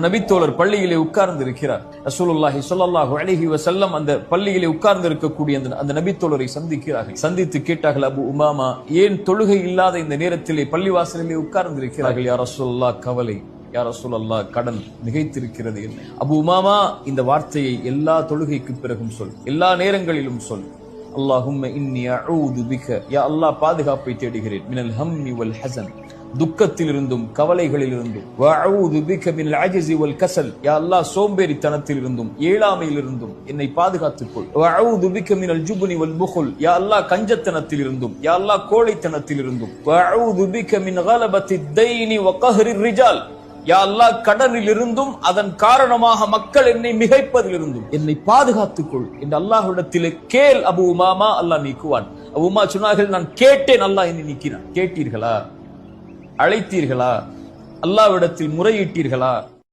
நபித்தோழர் பள்ளியிலே உட்கார்ந்து இருக்கிறார். ரசூலுல்லாஹி ஸல்லல்லாஹு அலைஹி வஸல்லம் அந்த பள்ளியிலே உட்கார்ந்து இருக்கக்கூடிய அந்த நபித்தோழரை சந்திக்கிறார்கள். சந்தித்து கேட்டார்கள், அபு உமாமா, ஏன் தொழுகை இல்லாத இந்த நேரத்திலே பள்ளிவாசலிலே உட்கார்ந்து இருக்கிறார்கள்? யா ரசூலுல்லாஹ், கவலை. யா ரசூலல்லாஹ், கடன் மிகைத்திருக்கிறது. என்ன? அபு உமாமா, இந்த வார்த்தையை எல்லா தொழுகைக்கு பிறகும் சொல், எல்லா நேரங்களிலும் சொல். அல்லாஹும்ம இன்னி அஊது பிக, யா அல்லாஹ், பாதுகாப்பை தேடுகிறேன். மினல் ஹம்மி வல் ஹஸன், துக்கத்திலிருந்தும் கவலைகளிலிருந்தும். வஅஊது பிக மினல் அஜ்ஸி வல் கஸல், யா அல்லாஹ், சோம்பேறித்தனத்திலிருந்தும் ஏழாமையிலிருந்தும் என்னை பாதுகாத்துக் கொள். வஅஊது பிக மினல் ஜுப்னி வல் புഖல், யா அல்லாஹ், கஞ்சத்தனத்திலிருந்தும் யா அல்லாஹ் கோழைத்தனத்திலிருந்தும். வஅஊது பிக மின் கலபத்தித் தைனி வ கஹ்ரிர் ரிஜால், யா அல்லாஹ், கடனிலிருந்தும் அதன் காரணமாக மக்கள் என்னை மிகைப்பதிலிருந்தும் என்னை பாதுகாத்துக் கொள் என்று அல்லாஹ்விடத்திலே கேள் அபு உமாமா, அல்லாஹ் நீக்குவான். அபு உமா சொன்னார்கள், நான் கேட்டேன், அல்லாஹ் என்னை நீக்கினான். கேட்டீர்களா? அழைத்தீர்களா? அல்லாஹ்விடத்தில் முறையிட்டீர்களா?